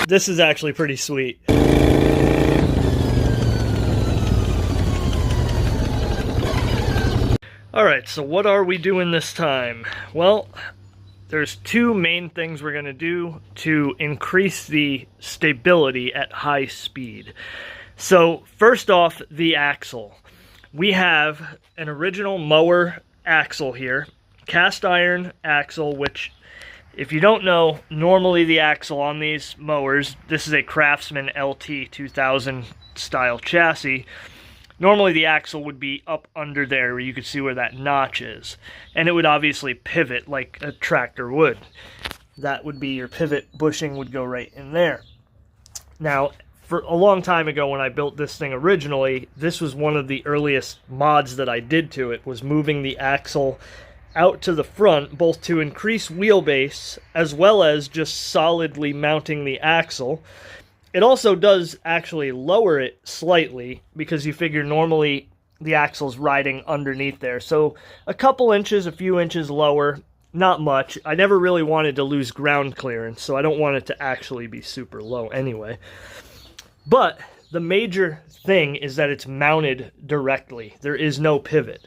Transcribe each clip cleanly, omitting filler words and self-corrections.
This is actually pretty sweet. Alright, so what are we doing this time? Well, there's two main things we're going to do to increase the stability at high speed. So, first off, the axle. We have an original Mower axle here, cast iron axle, which, if you don't know, normally the axle on these mowers, this is a Craftsman LT 2000 style chassis. Normally the axle would be up under there where you could see where that notch is. And it would obviously pivot like a tractor would. That would be your pivot bushing would go right in there. Now, for a long time ago when I built this thing originally, this was one of the earliest mods that I did to it, was moving the axle out to the front, both to increase wheelbase as well as just solidly mounting the axle. It also does actually lower it slightly because you figure normally the axle's riding underneath there. So a couple inches, a few inches lower, not much. I never really wanted to lose ground clearance, so I don't want it to actually be super low anyway. But the major thing is that it's mounted directly. There is no pivot.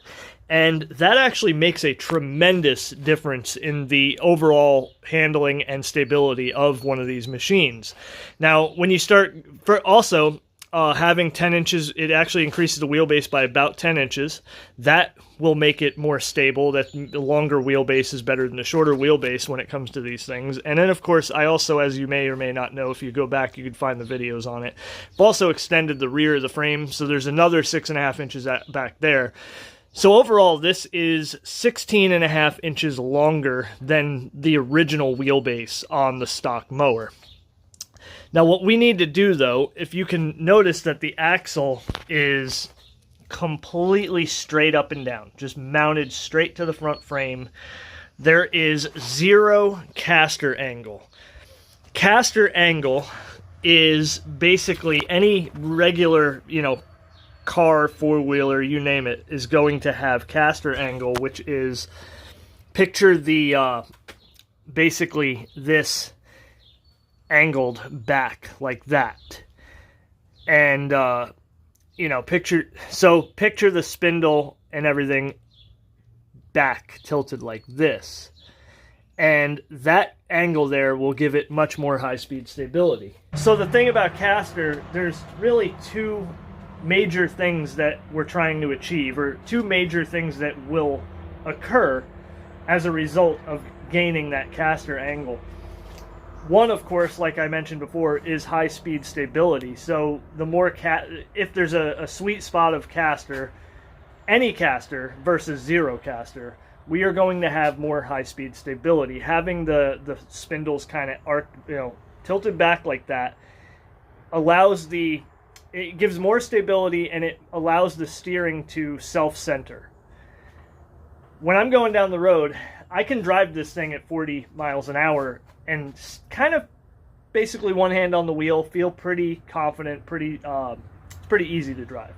And that actually makes a tremendous difference in the overall handling and stability of one of these machines. Now, when you start, having 10 inches, it actually increases the wheelbase by about 10 inches. That will make it more stable. That the longer wheelbase is better than the shorter wheelbase when it comes to these things. And then, of course, I also, as you may or may not know, if you go back, you can find the videos on it. I've also extended the rear of the frame, so there's another 6.5 inches back there. So overall, this is 16.5 inches longer than the original wheelbase on the stock mower. Now what we need to do though, if you can notice that the axle is completely straight up and down, just mounted straight to the front frame, there is zero caster angle. Caster angle is basically any regular, car, four-wheeler, you name it, is going to have caster angle, which is, picture the, basically this angled back like that. And, picture the spindle and everything back tilted like this. And that angle there will give it much more high-speed stability. So the thing about caster, there's really two major things that we're trying to achieve, or two major things that will occur as a result of gaining that caster angle. One, of course, like I mentioned before, is high-speed stability. So the more if there's a sweet spot of caster, any caster versus zero caster, we are going to have more high-speed stability. Having the spindles kind of tilted back like that allows it gives more stability, and it allows the steering to self-center. When I'm going down the road, I can drive this thing at 40 miles an hour and kind of basically one hand on the wheel, feel pretty confident, pretty easy to drive.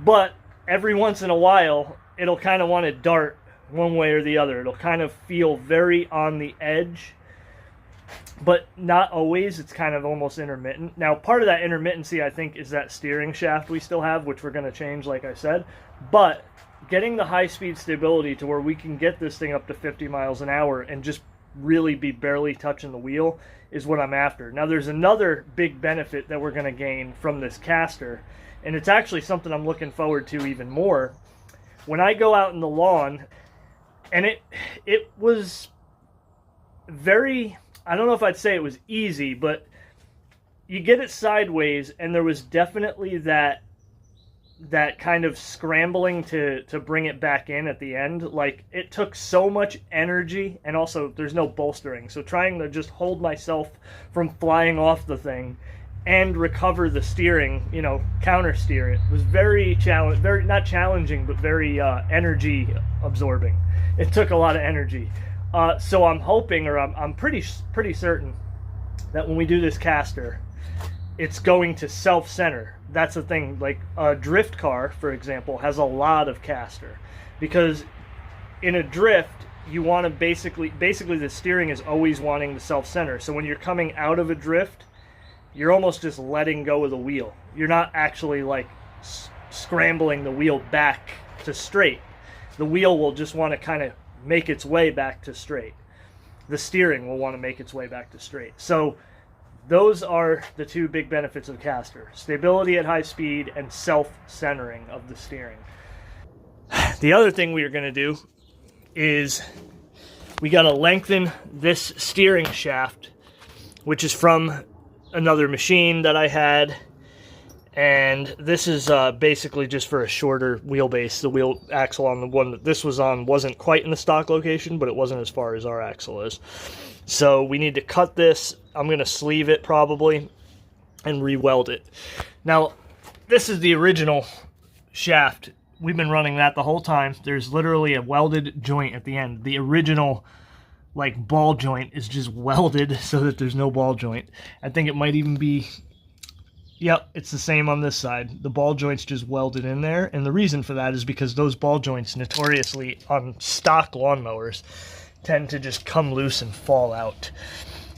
But every once in a while, it'll kind of want to dart one way or the other. It'll kind of feel very on the edge, but not always. It's kind of almost intermittent. Now, part of that intermittency, I think, is that steering shaft we still have, which we're going to change, like I said. But getting the high-speed stability to where we can get this thing up to 50 miles an hour and just really be barely touching the wheel is what I'm after. Now, there's another big benefit that we're going to gain from this caster, and it's actually something I'm looking forward to even more. When I go out in the lawn, and it was very... I don't know if I'd say it was easy, but you get it sideways, and there was definitely that kind of scrambling to bring it back in at the end. Like, it took so much energy, and also there's no bolstering, so trying to just hold myself from flying off the thing and recover the steering, counter steer it, was very not challenging, but very energy absorbing. It took a lot of energy. So I'm hoping, or I'm pretty certain that when we do this caster, it's going to self-center. That's the thing. Like a drift car, for example, has a lot of caster, because in a drift, you want to basically the steering is always wanting to self-center. So when you're coming out of a drift, you're almost just letting go of the wheel. You're not actually like scrambling the wheel back to straight. The wheel will just want to kind of make its way back to straight. The steering will want to make its way back to straight. So those are the two big benefits of caster: stability at high speed and self-centering of the steering. The other thing we are going to do is we got to lengthen this steering shaft, which is from another machine that I had. And this is basically just for a shorter wheelbase. The wheel axle on the one that this was on wasn't quite in the stock location, but it wasn't as far as our axle is. So we need to cut this. I'm going to sleeve it probably and re-weld it. Now, this is the original shaft. We've been running that the whole time. There's literally a welded joint at the end. The original like ball joint is just welded so that there's no ball joint. I think it might even be... Yep, it's the same on this side. The ball joint's just welded in there, and the reason for that is because those ball joints notoriously on stock lawnmowers tend to just come loose and fall out.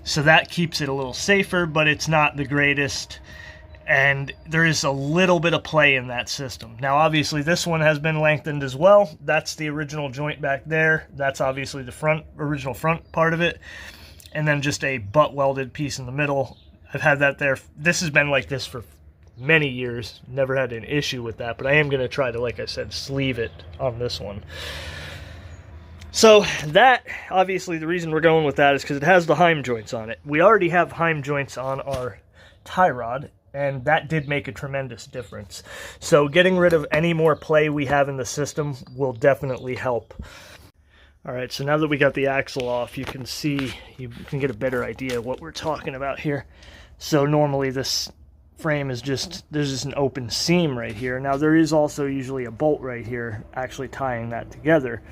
So that keeps it a little safer, but it's not the greatest, and there is a little bit of play in that system. Now obviously this one has been lengthened as well. That's the original joint back there. That's obviously the original front part of it, and then just a butt welded piece in the middle. I've had that there. This has been like this for many years. Never had an issue with that, but I am going to try to, like I said, sleeve it on this one. So that, obviously, the reason we're going with that is because it has the Heim joints on it. We already have Heim joints on our tie rod, and that did make a tremendous difference. So getting rid of any more play we have in the system will definitely help. Alright, so now that we got the axle off, you can see, you can get a better idea of what we're talking about here. So normally this frame is just, there's just an open seam right here. Now there is also usually a bolt right here actually tying that together.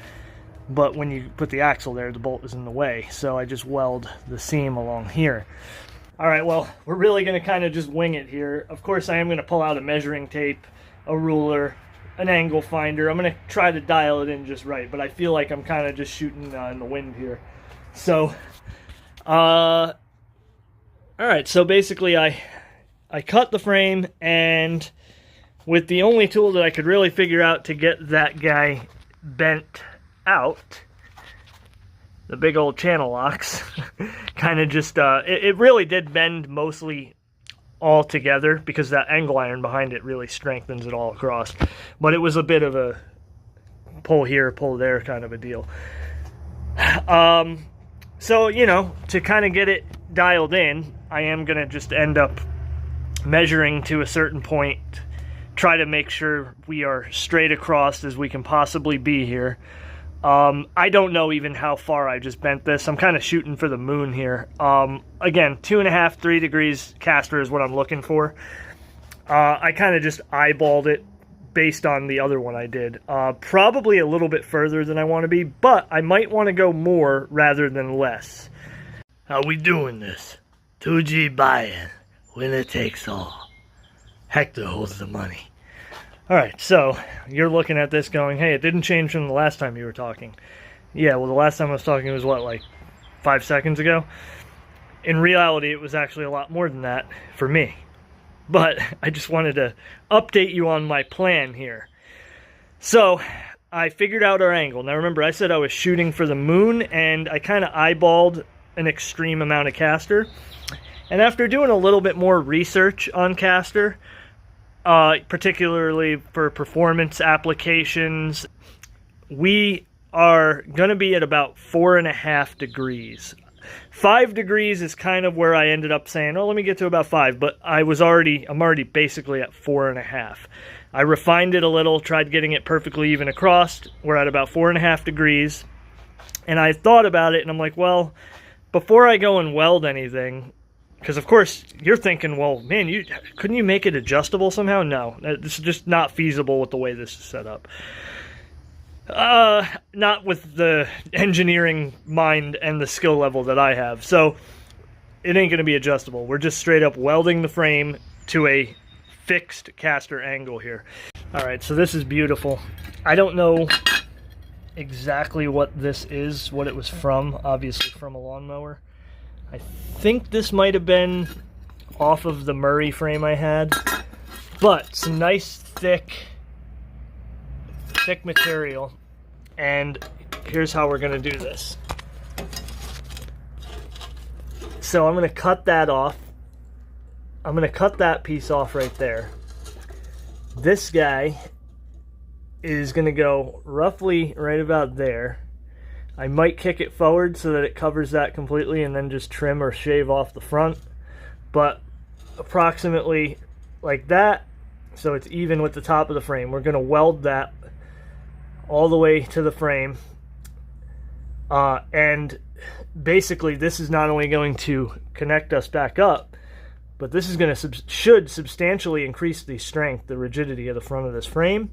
But when you put the axle there, the bolt is in the way. So I just weld the seam along here. Alright, well, we're really going to kind of just wing it here. Of course, I am going to pull out a measuring tape, a ruler, an angle finder. I'm going to try to dial it in just right, but I feel like I'm kind of just shooting in the wind here. So, alright, so basically I cut the frame, and with the only tool that I could really figure out to get that guy bent out, the big old channel locks, kind of just, it really did bend mostly all together because that angle iron behind it really strengthens it all across. But it was a bit of a pull here, pull there kind of a deal. So, you know, to kind of get it dialed in, I am going to just end up measuring to a certain point, try to make sure we are straight across as we can possibly be here. I don't know even how far I just bent this. I'm kind of shooting for the moon here. Again, 2.5, 3 degrees caster is what I'm looking for. I kind of just eyeballed it based on the other one I did. Probably a little bit further than I want to be, but I might want to go more rather than less. How we doing this? 2G buying. Winner takes all. Hector holds the money. Alright, so you're looking at this going, hey, it didn't change from the last time you were talking. Yeah, well, the last time I was talking was what, like 5 seconds ago? In reality, it was actually a lot more than that for me. But I just wanted to update you on my plan here. So, I figured out our angle. Now remember, I said I was shooting for the moon, and I kind of eyeballed an extreme amount of caster. And after doing a little bit more research on caster, particularly for performance applications, we are going to be at about 4.5 degrees. 5 degrees is kind of where I ended up saying, oh, let me get to about 5, but I'm already basically at 4.5. I refined it a little, tried getting it perfectly even across. We're at about 4.5 degrees, and I thought about it, and I'm like, well, before I go and weld anything, because, of course, you're thinking, well, man, couldn't you make it adjustable somehow? No, this is just not feasible with the way this is set up. Not with the engineering mind and the skill level that I have. So, it ain't going to be adjustable. We're just straight up welding the frame to a fixed caster angle here. Alright, so this is beautiful. I don't know exactly what this is, what it was from. Obviously from a lawnmower. I think this might have been off of the Murray frame I had, but some nice thick material. And here's how we're going to do this. So I'm going to cut that off. I'm going to cut that piece off right there. This guy is going to go roughly right about there. I might kick it forward so that it covers that completely and then just trim or shave off the front. But approximately like that, so it's even with the top of the frame. We're going to weld that all the way to the frame. And basically this is not only going to connect us back up, but this is going to should substantially increase the strength, the rigidity of the front of this frame.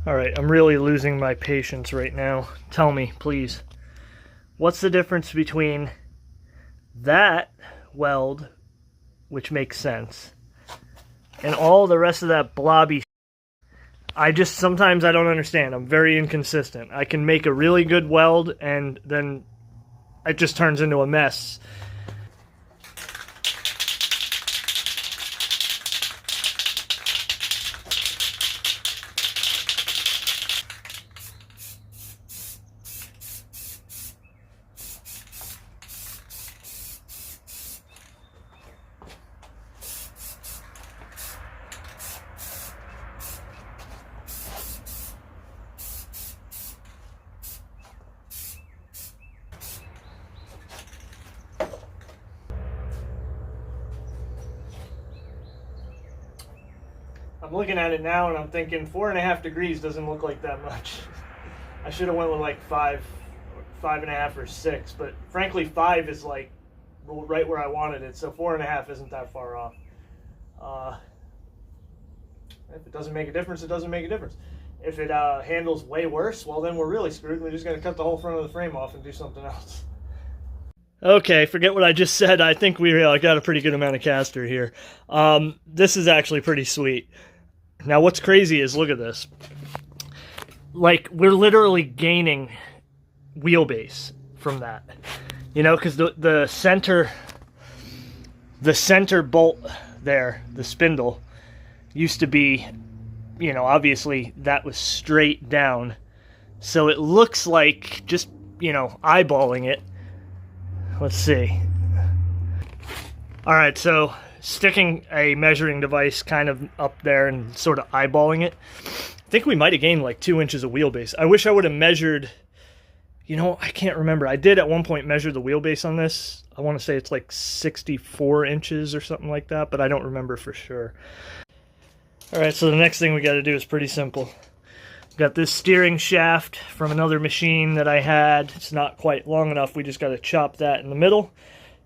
All right, I'm really losing my patience right now. Tell me, please, what's the difference between that weld, which makes sense, and all the rest of that blobby? Sometimes I don't understand. I'm very inconsistent. I can make a really good weld and then it just turns into a mess. I'm looking at it now and I'm thinking 4.5 degrees doesn't look like that much. I should have went with like 5.5 or 6, but frankly 5 is like right where I wanted it, so 4.5 isn't that far off. If it doesn't make a difference, it doesn't make a difference. If it handles way worse, well then we're really screwed. We're just going to cut the whole front of the frame off and do something else. Okay, forget what I just said. I think we got a pretty good amount of caster here. This is actually pretty sweet. Now what's crazy is, look at this. Like, we're literally gaining wheelbase from that. You know, because the center bolt there, the spindle, used to be, you know, obviously that was straight down. So it looks like, just, you know, eyeballing it. Let's see. All right, so sticking a measuring device kind of up there and sort of eyeballing it, I think we might have gained like 2 inches of wheelbase. I wish I would have measured, you know, I can't remember. I did at one point measure the wheelbase on this. I want to say it's like 64 inches or something like that, but I don't remember for sure. All right, so the next thing we got to do is pretty simple. Got this steering shaft from another machine that I had. It's not quite long enough. We just got to chop that in the middle.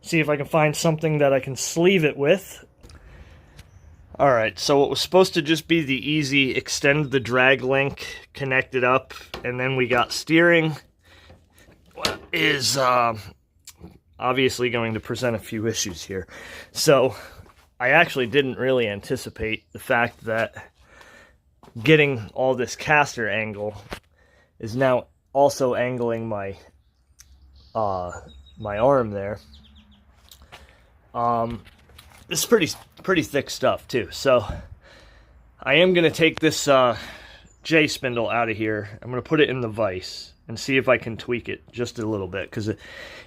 See if I can find something that I can sleeve it with. Alright, so what was supposed to just be the easy extend the drag link, connect it up, and then we got steering, is obviously going to present a few issues here. So I actually didn't really anticipate the fact that getting all this caster angle is now also angling my my arm there. This is pretty thick stuff too. So I am going to take this J spindle out of here. I'm going to put it in the vise and see if I can tweak it just a little bit, because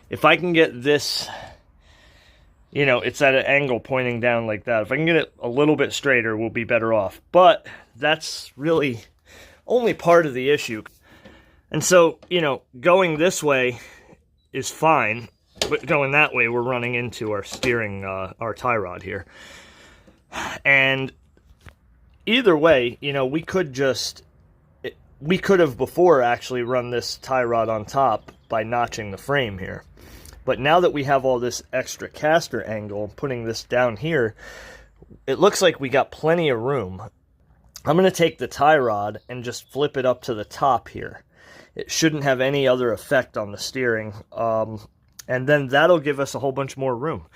if I can get this, you know, it's at an angle pointing down like that. If I can get it a little bit straighter, we'll be better off. But that's really only part of the issue. And so, you know, going this way is fine, but going that way, we're running into our steering, our tie rod here. And either way, you know, we could have before actually run this tie rod on top by notching the frame here. But now that we have all this extra caster angle, putting this down here, it looks like we got plenty of room. I'm going to take the tie rod and just flip it up to the top here. It shouldn't have any other effect on the steering. And then that'll give us a whole bunch more room.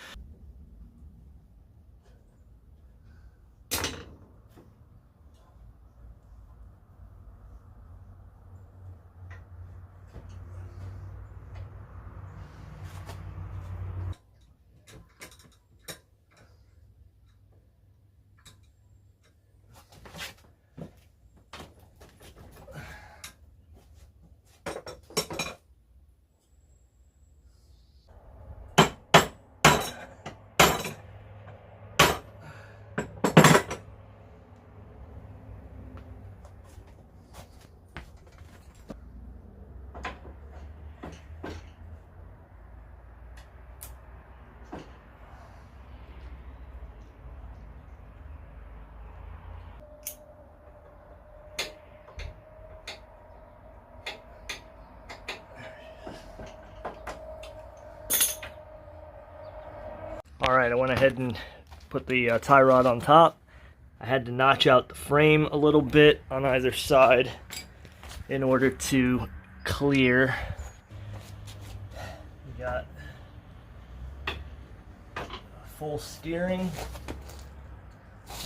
Alright, I went ahead and put the tie rod on top. I had to notch out the frame a little bit on either side in order to clear. We got full steering.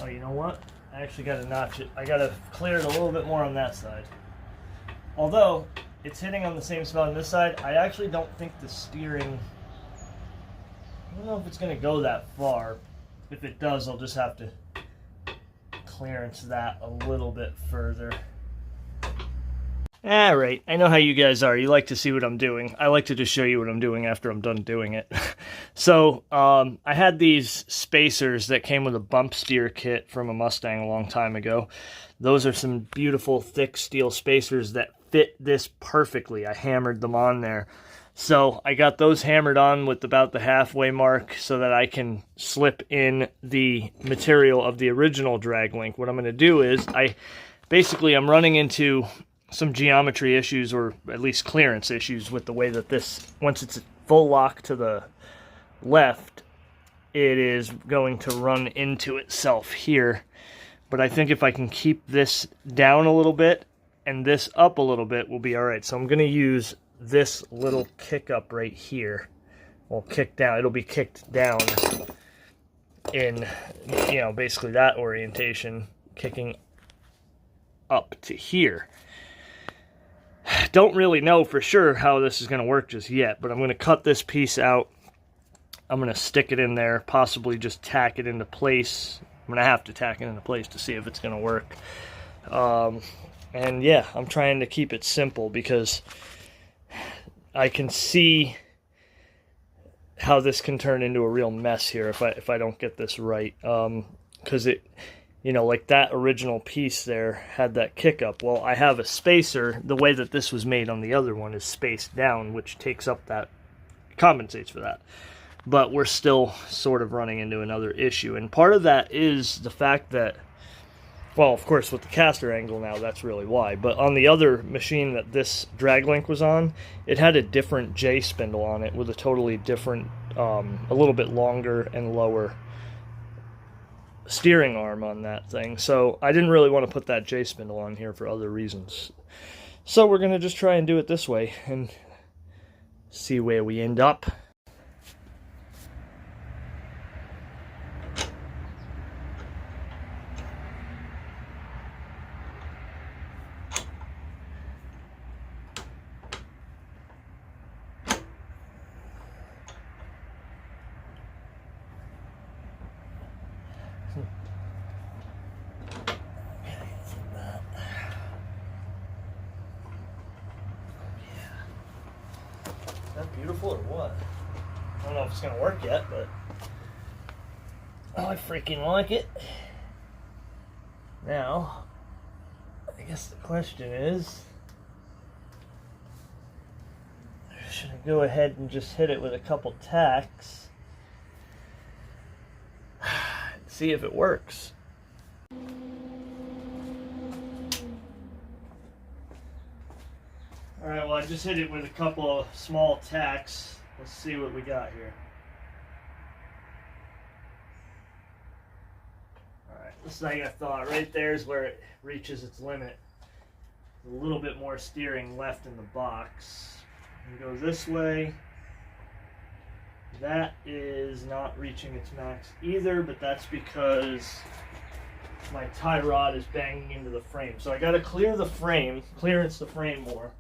Oh, you know what? I actually got to notch it. I got to clear it a little bit more on that side. Although it's hitting on the same spot on this side, I actually don't think the steering, I don't know if it's going to go that far. If it does, I'll just have to clearance that a little bit further. Alright, I know how you guys are. You like to see what I'm doing. I like to just show you what I'm doing after I'm done doing it. So, I had these spacers that came with a bump steer kit from a Mustang a long time ago. Those are some beautiful thick steel spacers that fit this perfectly. I hammered them on there. So I got those hammered on with about the halfway mark so that I can slip in the material of the original drag link. What I'm going to do is, I'm running into some geometry issues, or at least clearance issues, with the way that this, once it's full lock to the left, it is going to run into itself here. But I think if I can keep this down a little bit and this up a little bit, we'll be alright. So I'm going to use this little kick up right here. Well, kick down. It'll be kicked down in, basically that orientation, kicking up to here. Don't really know for sure how this is going to work just yet, but I'm going to cut this piece out. I'm going to stick it in there, possibly just tack it into place. I'm going to have to tack it into place to see if it's going to work. And yeah, I'm trying to keep it simple because I can see how this can turn into a real mess here if I don't get this right. Because it, like that original piece there had that kick up. Well, I have a spacer. The way that this was made on the other one is spaced down, which takes up that, compensates for that. But we're still sort of running into another issue. And part of that is the fact that, well, of course, with the caster angle now, that's really why. But on the other machine that this drag link was on, it had a different J spindle on it with a totally different, a little bit longer and lower steering arm on that thing. So I didn't really want to put that J spindle on here for other reasons. So we're going to just try and do it this way and see where we end up. Is that beautiful or what? I don't know if it's going to work yet, but I freaking like it. Now, I guess the question is, should I go ahead and just hit it with a couple tacks and see if it works? Alright, well, I just hit it with a couple of small tacks. Let's see what we got here. Alright, just like I thought, right there is where it reaches its limit. A little bit more steering left in the box. And go this way. That is not reaching its max either, but that's because my tie rod is banging into the frame. So I got to clearance the frame more.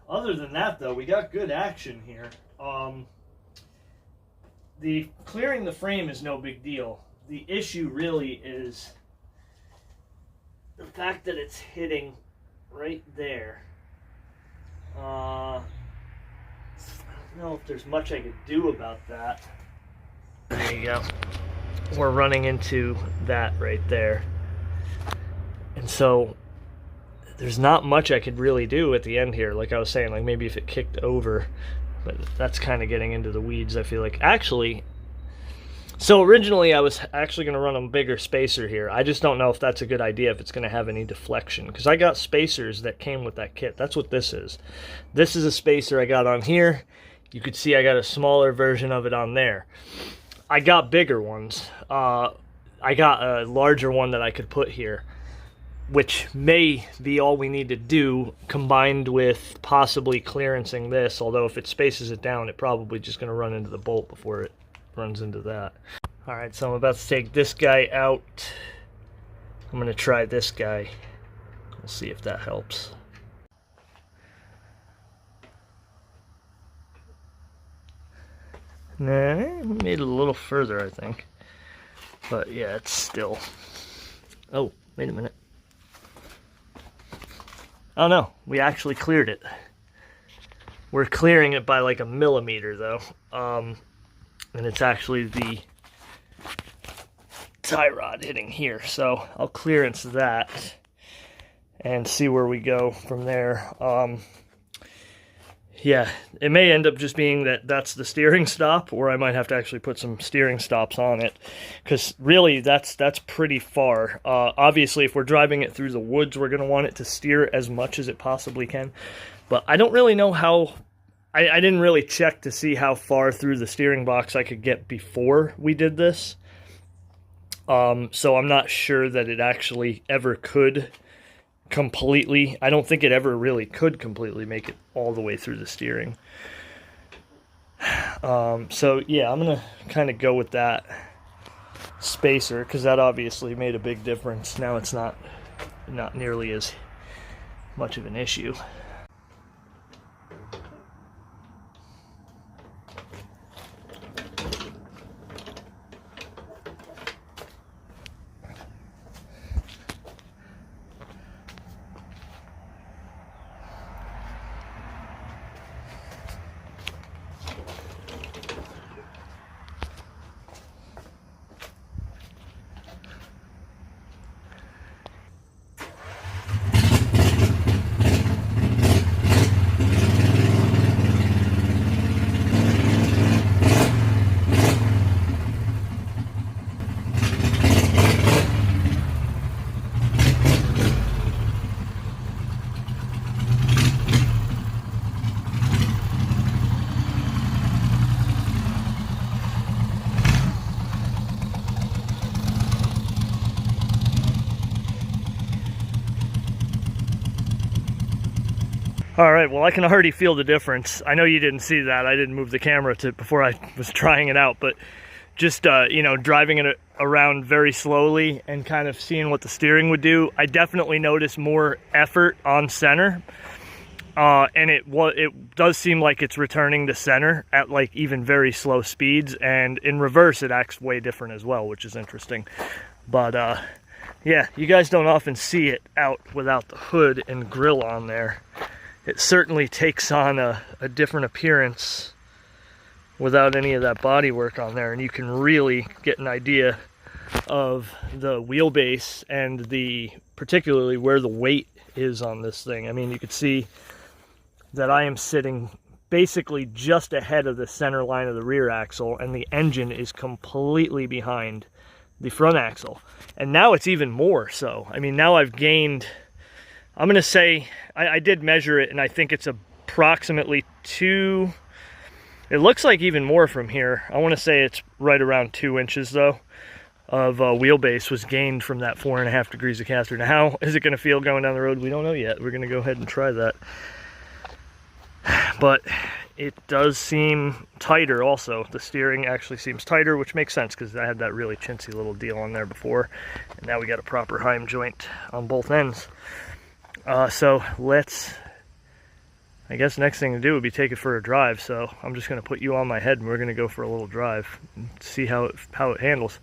Other than that, though, we got good action here. The clearing the frame is no big deal. The issue really is the fact that it's hitting right there. I don't know if there's much I could do about that. There you go. We're running into that right there. And so there's not much I could really do at the end here. Like I was saying, like maybe if it kicked over, but that's kind of getting into the weeds, I feel like. Actually, so originally I was actually going to run a bigger spacer here. I just don't know if that's a good idea, if it's going to have any deflection, because I got spacers that came with that kit. That's what this is. This is a spacer I got on here. You could see I got a smaller version of it on there. I got bigger ones. I got a larger one that I could put here, which may be all we need to do, combined with possibly clearancing this, although if it spaces it down, it's probably just going to run into the bolt before it runs into that. Alright, so I'm about to take this guy out. I'm going to try this guy. We'll see if that helps. Nah, made it a little further, I think. But yeah, it's still... Oh, wait a minute. Oh no, we actually cleared it. We're clearing it by like a millimeter though. And it's actually the tie rod hitting here. So I'll clearance that and see where we go from there. Yeah, it may end up just being that that's the steering stop, or I might have to actually put some steering stops on it, because really that's pretty far. Obviously, if we're driving it through the woods, we're going to want it to steer as much as it possibly can, but I don't really know how. I didn't really check to see how far through the steering box I could get before we did this, so I'm not sure that it actually ever could completely. I don't think it ever really could completely make it all the way through the steering. So yeah, I'm gonna kind of go with that spacer, because that obviously made a big difference. Now it's not nearly as much of an issue. All right, well, I can already feel the difference. I know you didn't see that. I didn't move the camera before I was trying it out, but just, you know, driving it around very slowly and kind of seeing what the steering would do, I definitely noticed more effort on center. And it does seem like it's returning to center at like even very slow speeds, and in reverse it acts way different as well, which is interesting. But yeah, you guys don't often see it out without the hood and grill on there. It certainly takes on a different appearance without any of that bodywork on there, and you can really get an idea of the wheelbase and particularly where the weight is on this thing. I mean, you could see that I am sitting basically just ahead of the center line of the rear axle, and the engine is completely behind the front axle. And now it's even more so. I mean, now I've gained, I'm going to say, I did measure it, and I think it's approximately it looks like even more from here. I want to say it's right around 2 inches, though, of wheelbase was gained from that 4.5 degrees of caster. Now, how is it going to feel going down the road? We don't know yet. We're going to go ahead and try that. but it does seem tighter also. The steering actually seems tighter, which makes sense because I had that really chintzy little deal on there before, and now we got a proper Heim joint on both ends. So let's, I guess next thing to do would be take it for a drive. So I'm just going to put you on my head and we're going to go for a little drive and see how it handles.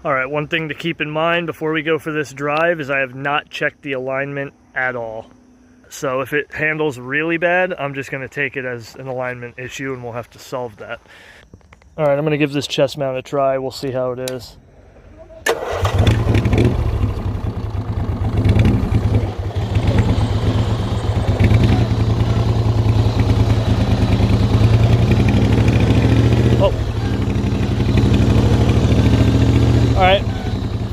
All right, one thing to keep in mind before we go for this drive is I have not checked the alignment at all. So if it handles really bad, I'm just going to take it as an alignment issue and we'll have to solve that. All right, I'm going to give this chest mount a try. We'll see how it is. Alright,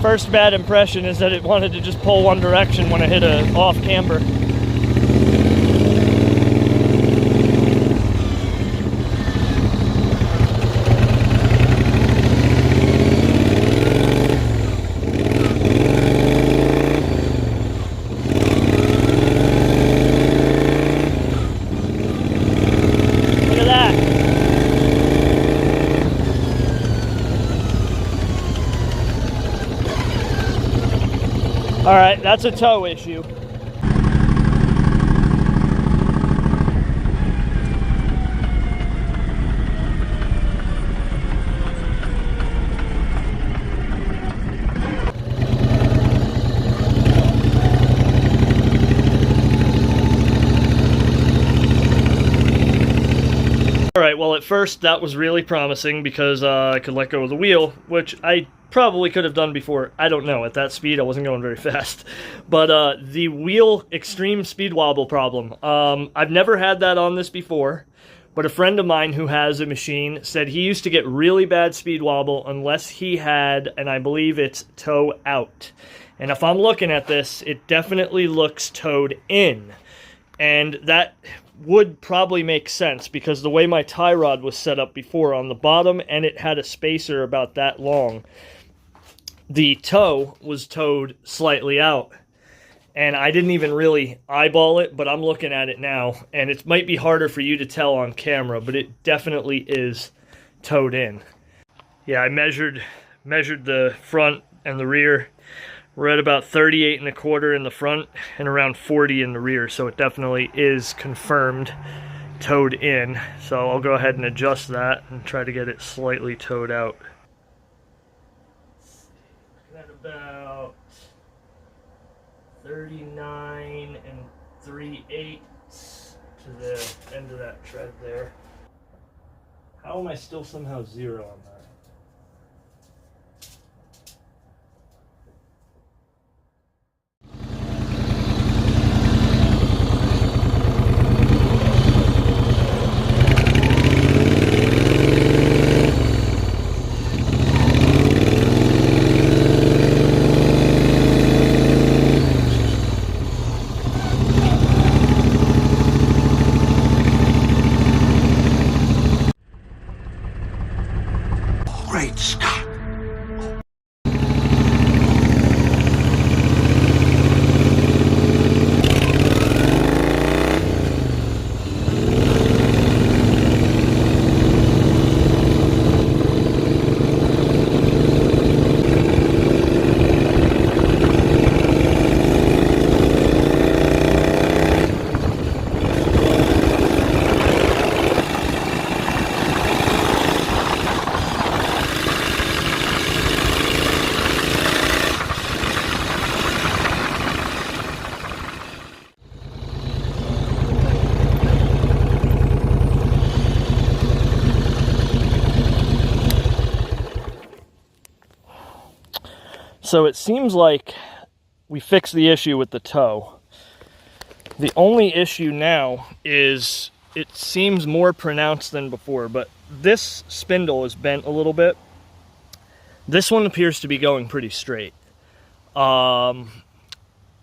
first bad impression is that it wanted to just pull one direction when I hit a off camber. Look at that. All right, that's a tow issue. All right, well, at first that was really promising because I could let go of the wheel, which I probably could have done before. I don't know. At that speed, I wasn't going very fast. But the wheel extreme speed wobble problem, I've never had that on this before, but a friend of mine who has a machine said he used to get really bad speed wobble unless he had, and I believe it's toe out. And if I'm looking at this, it definitely looks towed in. And that would probably make sense because the way my tie rod was set up before on the bottom, and it had a spacer about that long, the toe was towed slightly out. And I didn't even really eyeball it, but I'm looking at it now, and it might be harder for you to tell on camera, but it definitely is towed in. Yeah, I measured the front and the rear. We're at about 38 1/4 in the front and around 40 in the rear, so it definitely is confirmed towed in. So I'll go ahead and adjust that and try to get it slightly towed out. At about 39 3/8 to the end of that tread there. How am I still somehow zero on that? Great Scott! So it seems like we fixed the issue with the toe. The only issue now is it seems more pronounced than before, but this spindle is bent a little bit. This one appears to be going pretty straight. And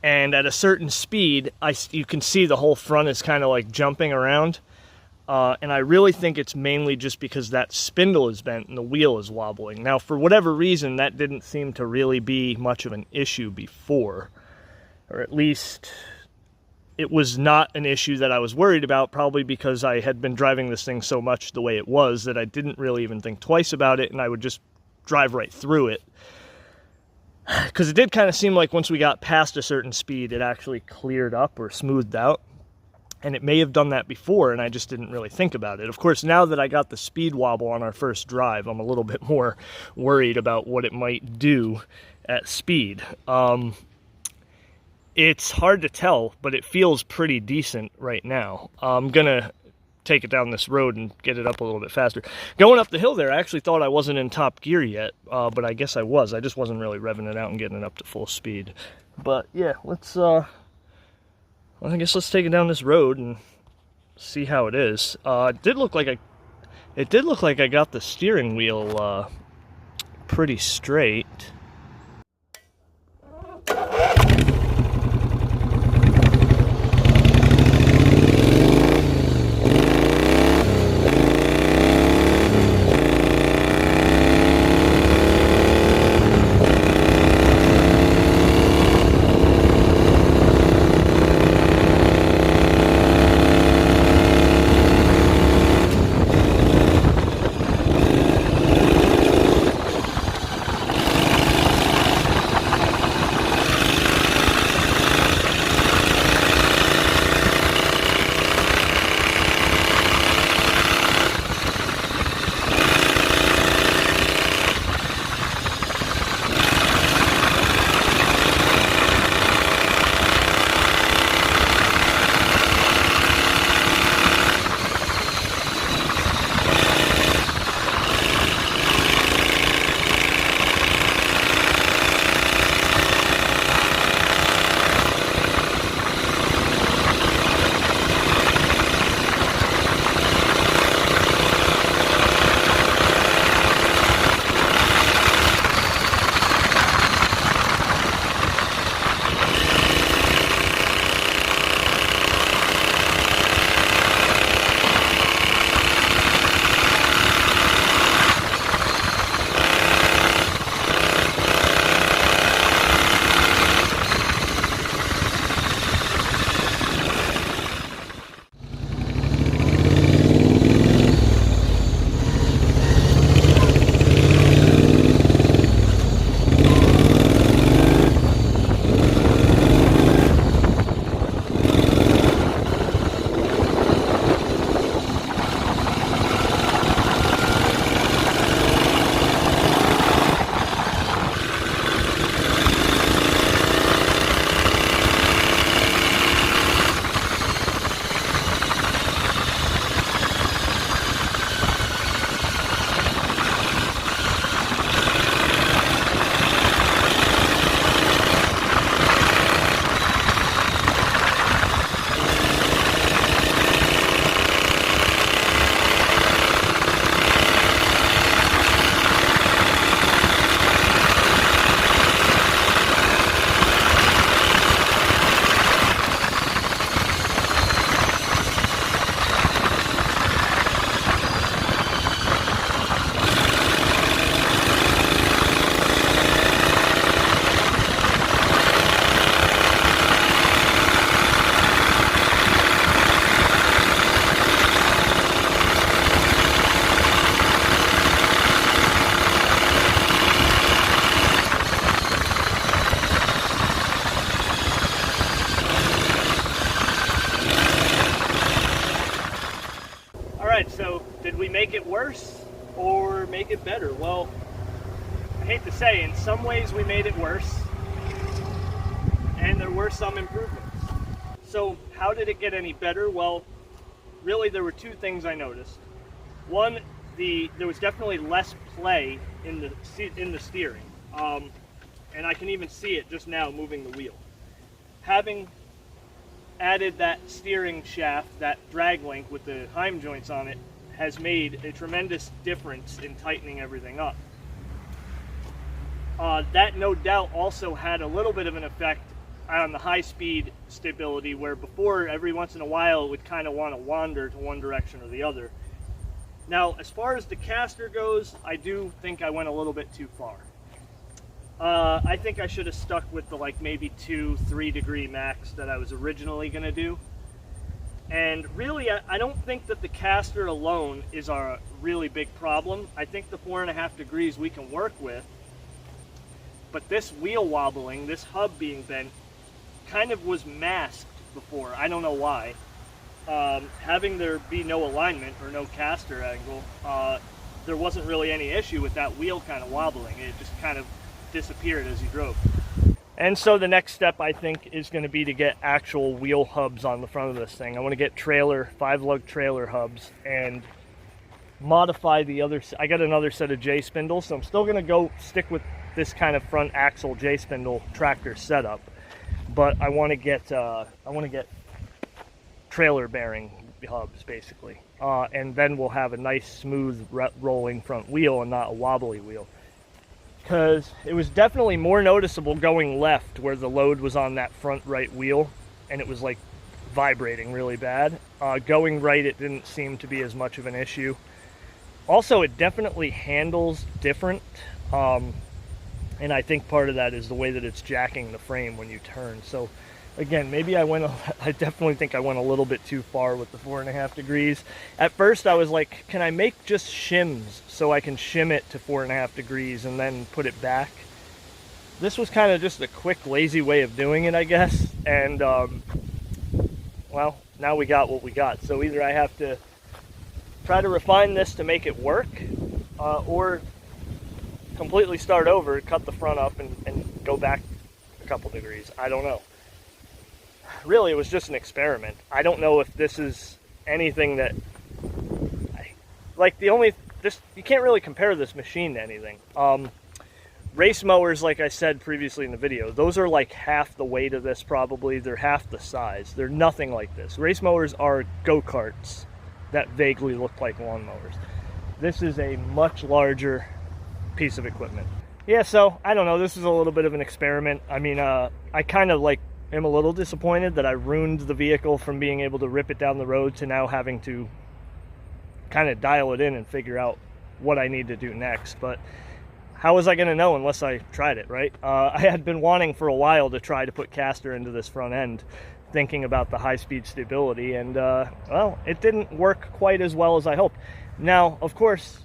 at a certain speed, you can see the whole front is kind of like jumping around. And I really think it's mainly just because that spindle is bent and the wheel is wobbling. Now, for whatever reason, that didn't seem to really be much of an issue before. Or at least it was not an issue that I was worried about, probably because I had been driving this thing so much the way it was that I didn't really even think twice about it, and I would just drive right through it. Because it did kind of seem like once we got past a certain speed, it actually cleared up or smoothed out. And it may have done that before, and I just didn't really think about it. Of course, now that I got the speed wobble on our first drive, I'm a little bit more worried about what it might do at speed. It's hard to tell, but it feels pretty decent right now. I'm gonna take it down this road and get it up a little bit faster. Going up the hill there, I actually thought I wasn't in top gear yet, but I guess I was. I just wasn't really revving it out and getting it up to full speed. But yeah, I guess let's take it down this road and see how it is. It did look like I got the steering wheel pretty straight. Did we make it worse or make it better? Well, I hate to say, in some ways we made it worse, and there were some improvements. So how did it get any better? Well, really there were two things I noticed. One, there was definitely less play in the steering, and I can even see it just now moving the wheel. Having added that steering shaft, that drag link with the Heim joints on it, has made a tremendous difference in tightening everything up. That no doubt also had a little bit of an effect on the high-speed stability, where before, every once in a while, it would kind of want to wander to one direction or the other. Now, as far as the caster goes, I do think I went a little bit too far. I think I should have stuck with the like maybe 2-3 degree max that I was originally going to do. And really, I don't think that the caster alone is a really big problem. I think the 4.5 degrees we can work with. But this wheel wobbling, this hub being bent, kind of was masked before. I don't know why. Having there be no alignment or no caster angle, there wasn't really any issue with that wheel kind of wobbling. It just kind of disappeared as you drove. And so the next step, I think, is going to be to get actual wheel hubs on the front of this thing. I want to get 5-lug trailer hubs and modify the other. I got another set of J spindles, so I'm still going to go stick with this kind of front axle J spindle tractor setup, but I want to get trailer bearing hubs basically, and then we'll have a nice smooth rolling front wheel and not a wobbly wheel. Because it was definitely more noticeable going left where the load was on that front right wheel and it was like vibrating really bad. Going right, it didn't seem to be as much of an issue. Also, it definitely handles different, and I think part of that is the way that it's jacking the frame when you turn. So again, maybe I definitely think I went a little bit too far with the 4.5 degrees. At first I was like, can I make just shims so I can shim it to 4.5 degrees and then put it back? This was kind of just a quick, lazy way of doing it, I guess. And, well, now we got what we got. So either I have to try to refine this to make it work, or completely start over, cut the front up and go back a couple degrees. I don't know. Really, it was just an experiment. I don't know if this is anything that, you can't really compare this machine to anything. Race mowers, like I said previously in the video, those are like half the weight of this probably. They're half the size. They're nothing like this. Race mowers are go-karts that vaguely look like lawnmowers. This is a much larger piece of equipment. Yeah, so, I don't know. This is a little bit of an experiment. I mean, I kind of am a little disappointed that I ruined the vehicle from being able to rip it down the road to now having to kind of dial it in and figure out what I need to do next. But how was I going to know unless I tried it, right? I had been wanting for a while to try to put caster into this front end, thinking about the high-speed stability, and well, it didn't work quite as well as I hoped. Now, of course,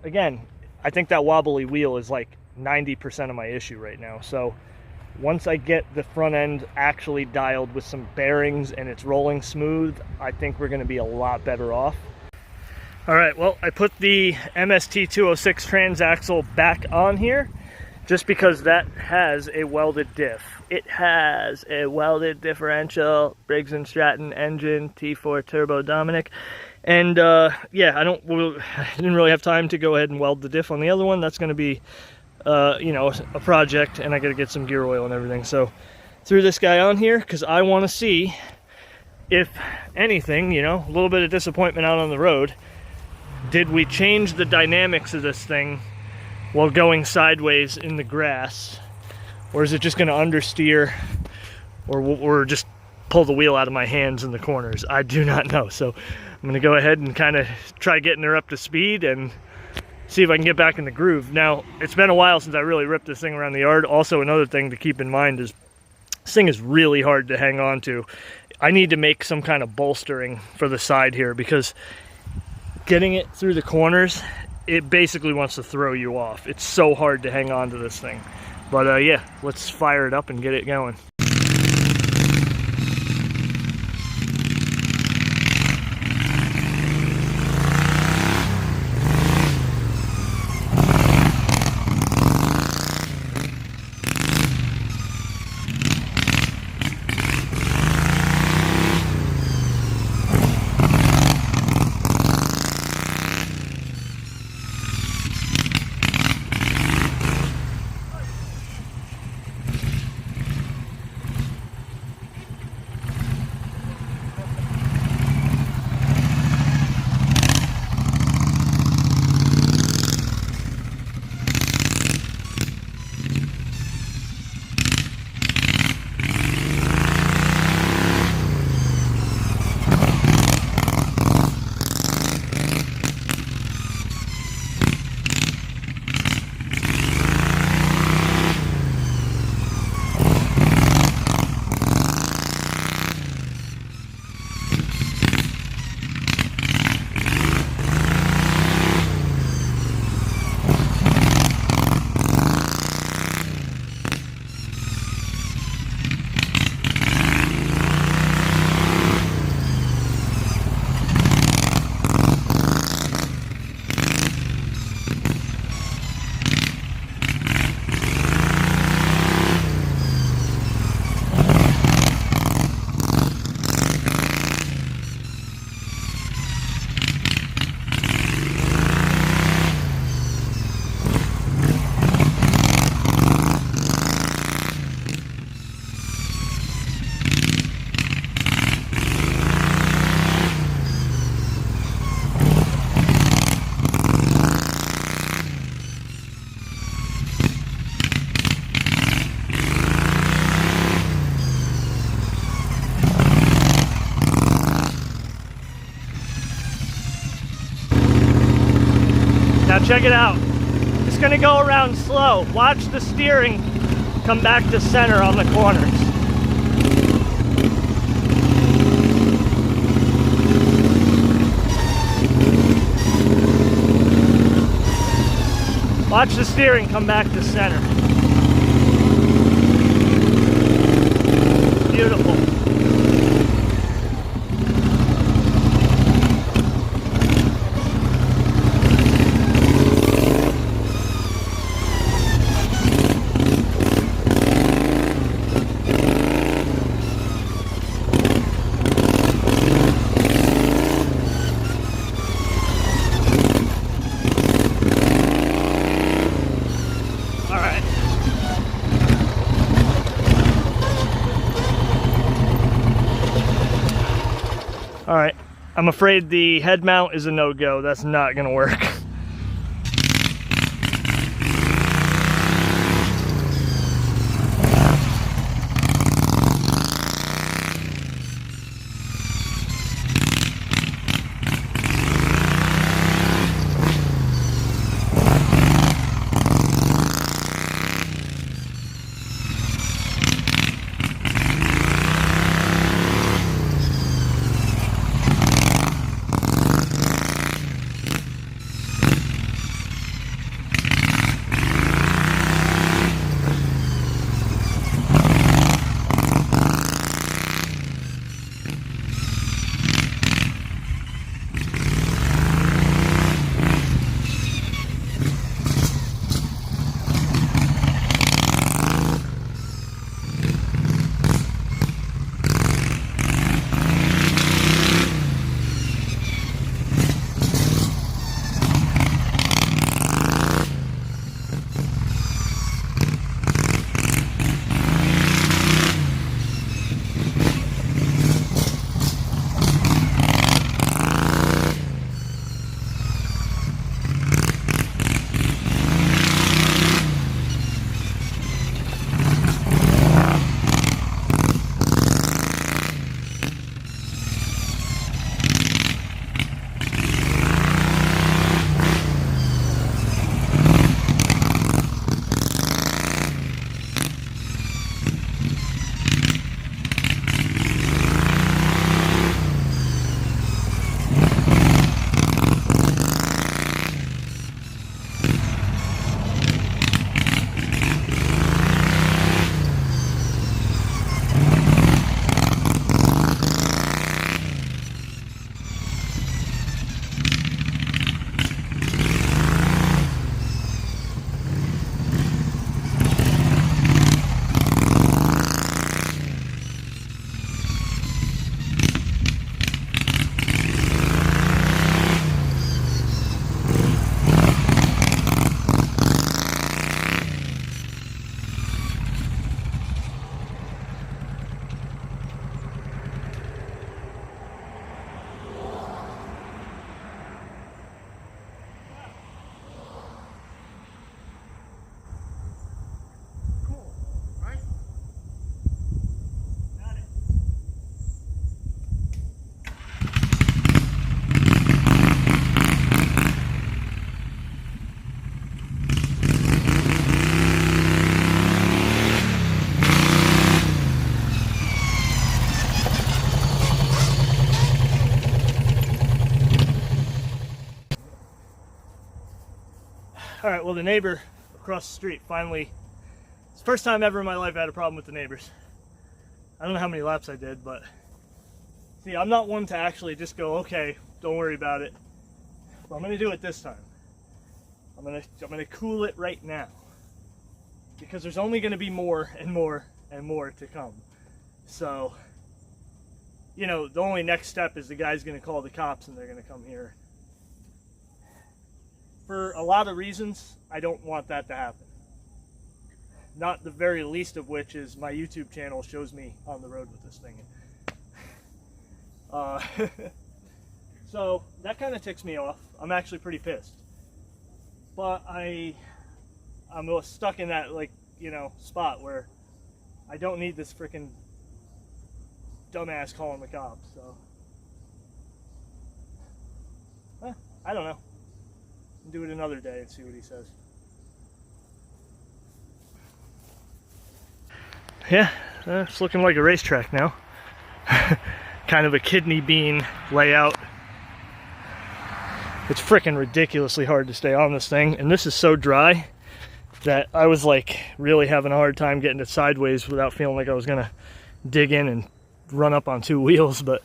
again, I think that wobbly wheel is like 90% of my issue right now. So once I get the front end actually dialed with some bearings and it's rolling smooth, I think we're going to be a lot better off. All right, well, I put the MST 206 transaxle back on here just because that has a welded diff. It has a welded differential, Briggs & Stratton engine, T4 Turbo Dominic. And yeah, I didn't really have time to go ahead and weld the diff on the other one. That's going to be, you know, a project, and I got to get some gear oil and everything. So threw this guy on here because I want to see if anything, you know, a little bit of disappointment out on the road. Did we change the dynamics of this thing while going sideways in the grass, or is it just going to understeer, or just pull the wheel out of my hands in the corners? I do not know. So I'm going to go ahead and kind of try getting her up to speed and see if I can get back in the groove. Now, it's been a while since I really ripped this thing around the yard. Also, another thing to keep in mind is this thing is really hard to hang on to. I need to make some kind of bolstering for the side here because getting it through the corners, it basically wants to throw you off. It's so hard to hang on to this thing. But yeah, let's fire it up and get it going. check it out. Just gonna go around slow. Watch the steering come back to center on the corners. Watch the steering come back to center. Beautiful. Alright, I'm afraid the head mount is a no-go. That's not gonna work. Alright, well the neighbor across the street finally, it's the first time ever in my life I had a problem with the neighbors. I don't know how many laps I did, but see, I'm not one to actually just go, okay, don't worry about it. But I'm gonna do it this time. I'm gonna cool it right now. Because there's only gonna be more and more and more to come. So, you know, the only next step is the guy's gonna call the cops and they're gonna come here. For a lot of reasons, I don't want that to happen. Not the very least of which is my YouTube channel shows me on the road with this thing. So that kind of ticks me off. I'm actually pretty pissed. But I'm stuck in that, like, you know, spot where I don't need this freaking dumbass calling the cops, so. I don't know. Do it another day and see what he says. Yeah, it's looking like a racetrack now. Kind of a kidney bean layout. It's freaking ridiculously hard to stay on this thing, and this is so dry that I was like really having a hard time getting it sideways without feeling like I was gonna dig in and run up on two wheels. But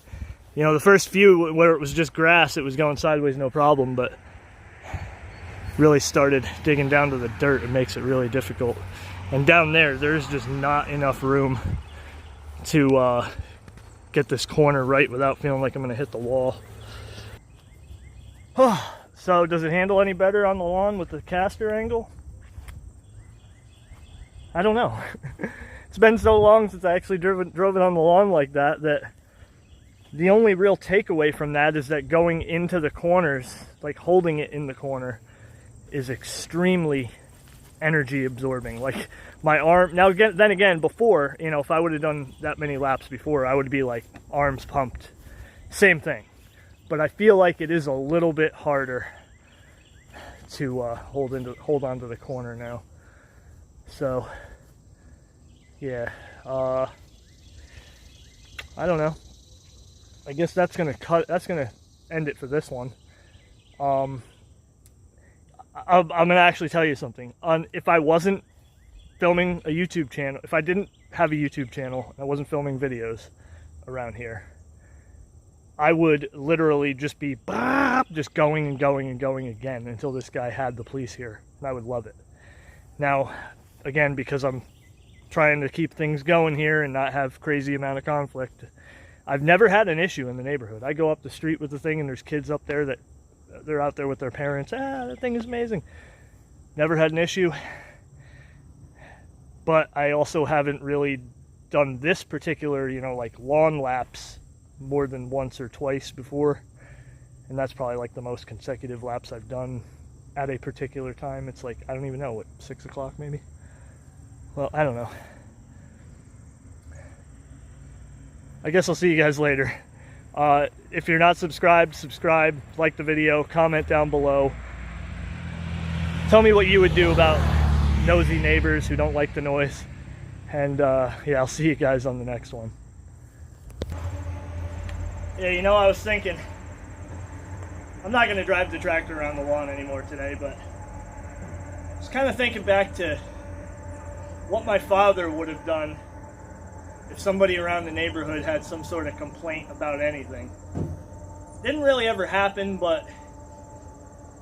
you know, the first few where it was just grass, it was going sideways no problem, but really started digging down to the dirt, it makes it really difficult. And down there, there's just not enough room to get this corner right without feeling like I'm gonna hit the wall. So does it handle any better on the lawn with the caster angle? I don't know. It's been so long since I actually drove it on the lawn like that, that the only real takeaway from that is that going into the corners, like holding it in the corner, is extremely energy absorbing. Like my arm, now again, then again, before, you know, if I would have done that many laps before, I would be like arms pumped. Same thing. But I feel like it is a little bit harder to hold on to the corner now. So yeah, I don't know. I guess that's gonna end it for this one. I'm gonna actually tell you something. If I wasn't filming a YouTube channel, if I didn't have a YouTube channel, I wasn't filming videos around here, I would literally just be just going and going and going again until this guy had the police here, and I would love it. Now, again, because I'm trying to keep things going here and not have crazy amount of conflict, I've never had an issue in the neighborhood. I go up the street with the thing and there's kids up there that they're out there with their parents. That thing is amazing. Never had an issue. But I also haven't really done this particular, you know, like lawn laps more than once or twice before. And that's probably like the most consecutive laps I've done at a particular time. It's like, I don't even know, what, 6 o'clock maybe? Well, I don't know. I guess I'll see you guys later. If you're not subscribed, subscribe, like the video, comment down below. Tell me what you would do about nosy neighbors who don't like the noise. And yeah, I'll see you guys on the next one. Yeah, you know, I was thinking, I'm not going to drive the tractor around the lawn anymore today, but I was kind of thinking back to what my father would have done if somebody around the neighborhood had some sort of complaint about anything. Didn't really ever happen, but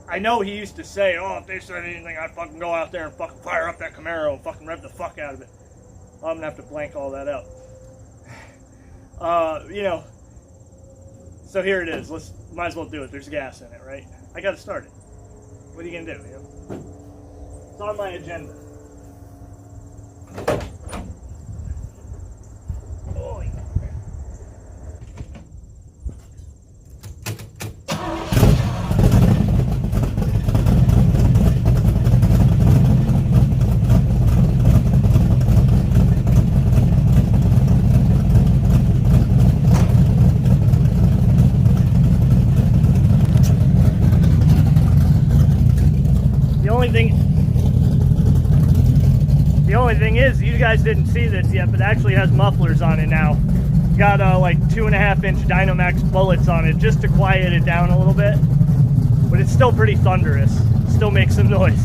I know he used to say, oh, if they said anything, I'd fucking go out there and fucking fire up that Camaro and fucking rev the fuck out of it. I'm gonna have to blank all that out. You know, so here it is. Might as well do it. There's gas in it, right? I gotta start it. What are you gonna do, you know? It's on my agenda. The only thing is, you guys didn't see this yet, but it actually has mufflers on it now. Got like 2.5-inch Dynamax bullets on it just to quiet it down a little bit. But it's still pretty thunderous. Still makes some noise.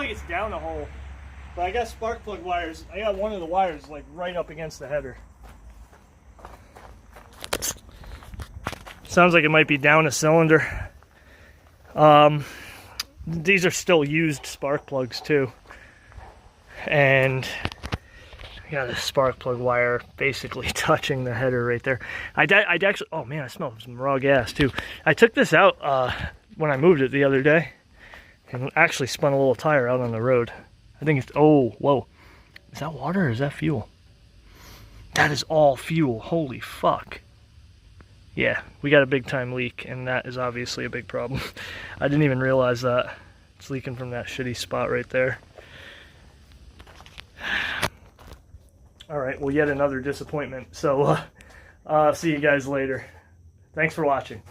like it's down a hole. But I got spark plug wires. I got one of the wires like right up against the header. Sounds like it might be down a cylinder. These are still used spark plugs too. And I got a spark plug wire basically touching the header right there. I'd actually, oh man, I smell some raw gas too. I took this out when I moved it the other day and actually spun a little tire out on the road. I think it's, oh, whoa. Is that water or is that fuel? That is all fuel, holy fuck. Yeah, we got a big time leak and that is obviously a big problem. I didn't even realize that. It's leaking from that shitty spot right there. Alright, well, yet another disappointment. So, see you guys later. Thanks for watching.